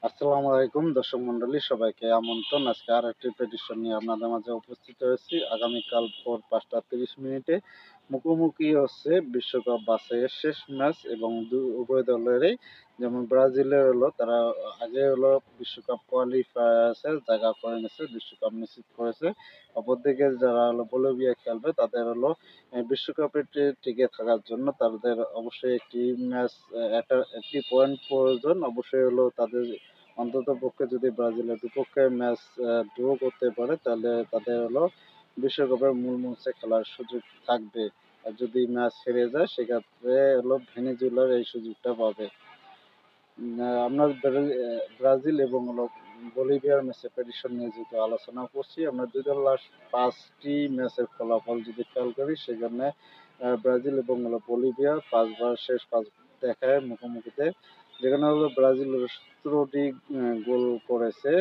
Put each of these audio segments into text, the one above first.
আসসালামু আলাইকুম দর্শক মন্ডলী, সবাইকে আমন্ত্রণ। আজকে আর একটি প্রেডিকশন নিয়ে আপনাদের মাঝে উপস্থিত হয়েছি। আগামীকাল ভোর 5টা 30 মিনিটে মুখোমুখি হচ্ছে বিশ্বকাপ বাছাইয়ের শেষ ম্যাচ এবং উভয় দলেরই, যেমন ব্রাজিলের হলো তারা আগে হলো বিশ্বকাপ কোয়ালিফায়ার্সের জায়গা করে নিয়েছে, বিশ্বকাপ নিশ্চিত করেছে। অপরদিকে যারা হলো বলিভিয়া খেলবে তাদের হলো বিশ্বকাপে টিকে থাকার জন্য তাদের অবশ্যই একটি ম্যাচ, একটি পয়েন্ট প্রয়োজন। অবশ্যই হলো তাদের অন্ততপক্ষে যদি ব্রাজিলের বিপক্ষে ম্যাচ ড্র করতে পারে তাহলে তাদের হলো বিশ্বকাপের মূল মঞ্চে খেলার সুযোগ থাকবে। আর যদি ম্যাচ হেরে যায় সেক্ষেত্রে হলো ভেনেজুয়েলার এই সুযোগটা পাবে। আমরা ব্রাজিল এবং হলো বলিভিয়ার ম্যাচের প্রেডিকশন নিয়ে যেহেতু আলোচনা করছি, আমরা যদি লাস্ট 5টি ম্যাচের ফলাফল যদি খেয়াল করি সেখানে ব্রাজিল এবং হলো বলিভিয়া 5বার শেষ 5 দেখায় মুখোমুখিতে, যেখানে হলো ব্রাজিল 17টি গোল করেছে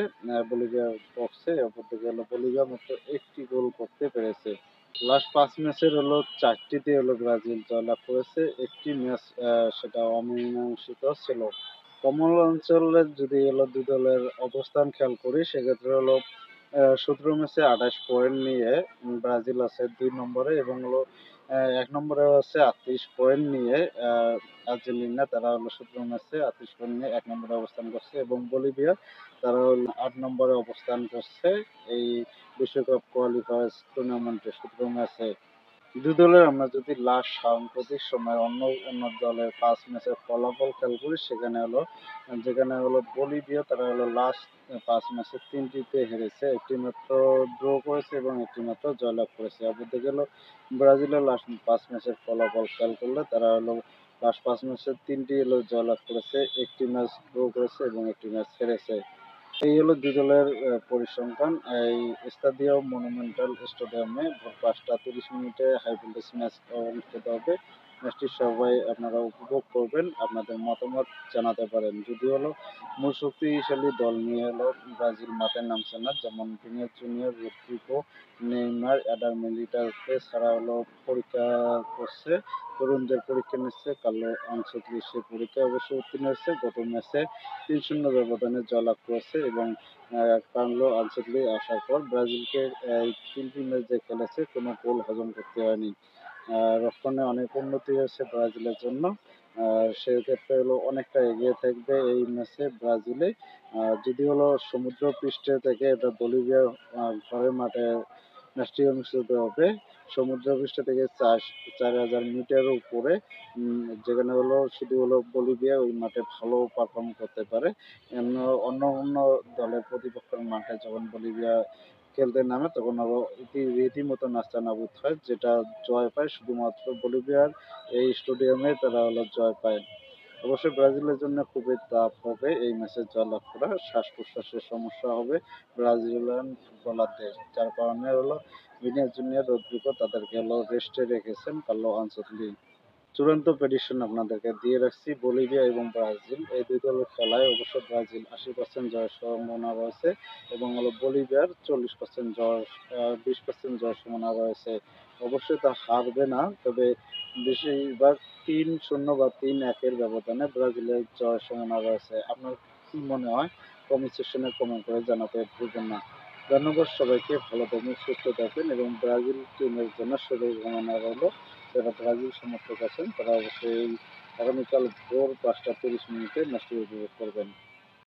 বলিভিয়ার বক্সে, অপরদিকে হলো বলিভিয়া মাত্র একটি গোল করতে পেরেছে। লাস্ট 5 ম্যাচের হলো 4টিতে হলো ব্রাজিল জয়লাভ করেছে, একটি ম্যাচ সেটা অমীমাংসিত ছিল। কমল অঞ্চলের যদি হলো দুই দলের অবস্থান খেয়াল করি সেক্ষেত্রে হলো 17 ম্যাচে 28 পয়েন্ট নিয়ে ব্রাজিল আছে 2 নম্বরে এবং হলো 1 নম্বরে আছে 38 পয়েন্ট নিয়ে আর্জেন্টিনা, তারা হলো 17 ম্যাচে 38 পয়েন্ট নিয়ে 1 নম্বরে অবস্থান করছে এবং বলিভিয়া তারা হলো 8 নম্বরে অবস্থান করছে এই বিশ্বকাপ কোয়ালিফায়ার্স টুর্নামেন্টে 17 ম্যাচে। দুই দলের আমরা যদি লাস্ট সাম্প্রতিক সময় অন্য অন্য দলের 5 ম্যাচের ফলাফল খেয়াল করি যেখানে হলো বলিভিয়া তারা হলো লাস্ট 5 ম্যাচে 3টিতে হেরেছে, একটি মাত্র ড্র করেছে এবং একটি মাত্র জয়লাভ করেছে। অপরদিকে হলো ব্রাজিলের লাস্ট 5 ম্যাচের ফলাফল খেয়াল করলে তারা হলো লাস্ট 5 ম্যাচে 3টি হলো জয়লাভ করেছে, একটি ম্যাচ ড্র করেছে এবং একটি ম্যাচ হেরেছে। এই হলো দুই দলের পরিসংখ্যান। এই স্তাদিও মনুমেন্টাল স্টেডিয়ামে ভোর 5টা 30 মিনিটে হাই ভোল্টেজ ম্যাচ অনুষ্ঠিত হবে। ম্যাচটি সবাই আপনারা উপভোগ করবেন, আপনাদের মতামত জানাতে পারেন। যদি হলো মূল শক্তিশালী দল নিয়ে হলো ব্রাজিল মাঠে নামছে না, যেমন Vinicius Junior, Rodrigo, Neymar, Eder মিলিটাওকে ছাড়া হলো পরীক্ষা করছে, তরুণদের পরীক্ষা নিচ্ছে। কার্লো আনচেলত্তি সে পরীক্ষায় অবশ্য উত্তীর্ণ হয়েছে, গত ম্যাচে 3-0 ব্যবধানে জয়লাভ করেছে এবং কার্লো আনচেলত্তি আসার পর ব্রাজিলকে এই 3টি ম্যাচ যে খেলেছে কোনো গোল হজম করতে হয়নি। রক্ষণে অনেক উন্নতি হয়েছে ব্রাজিলের জন্য। সেক্ষেত্রে হলো অনেকটা এগিয়ে থাকবে এই ম্যাচে ব্রাজিলে। যদি হলো সমুদ্র পৃষ্ঠে থেকে এটা বলিভিয়ার ঘরের মাঠে ম্যাচটি অনুষ্ঠিত হবে, সমুদ্রপৃষ্ঠ থেকে 4,000 মিটার উপরে, যেখানে হলো শুধু হলো বলিভিয়া ওই মাঠে ভালো পারফর্ম করতে পারে। অন্য অন্য অন্য দলের প্রতিপক্ষের মাঠে যখন বলিভিয়া খেলতে নামে তখন আরো রীতিমতো নাস্তানাবুদ হয়, যেটা জয় পায় শুধুমাত্র বলিভিয়ার এই স্টেডিয়ামে তারা হলো জয় পায়। অবশ্যই ব্রাজিলের জন্য খুবই টাফ হবে এই ম্যাচে জয়লাভ করা, শ্বাস প্রশ্বাসের সমস্যা হবে ব্রাজিলিয়ান ফুটবলারদের, যার কারণে হলো ভিনিসিয়াস জুনিয়র, রদ্রিগো তাদেরকে হলো রেস্টে রেখেছেন কার্লো আনচেলত্তি। চূড়ান্ত প্রেডিকশন আপনাদেরকে দিয়ে রাখছি, বলিভিয়া এবং ব্রাজিল এই দুই দলের খেলায় অবশ্য ব্রাজিল 80% জয়ের সম্ভাবনা রয়েছে এবং হলো বলিভিয়ার 40% জয়, 20% জয়ের সম্ভাবনা রয়েছে। অবশ্যই তা হারবে না, তবে বেশিরভাগ 3-0 বা 3-1 ব্যবধানে ব্রাজিলের জয়ের সম্ভাবনা রয়েছে। আপনার কি মনে হয় কমেন্ট সেকশনে কমেন্ট করে জানাতে ভুলবেন না। ধন্যবাদ সবাইকে, ভালো থাকবেন, সুস্থ থাকবেন এবং ব্রাজিল টিমের জন্য শুভকামনা রইল। যারা ব্রাজিল সমর্থক আছেন তারা অবশ্যই আগামীকাল ভোর 5টা 30 মিনিটে ম্যাচটি উপভোগ করবেন।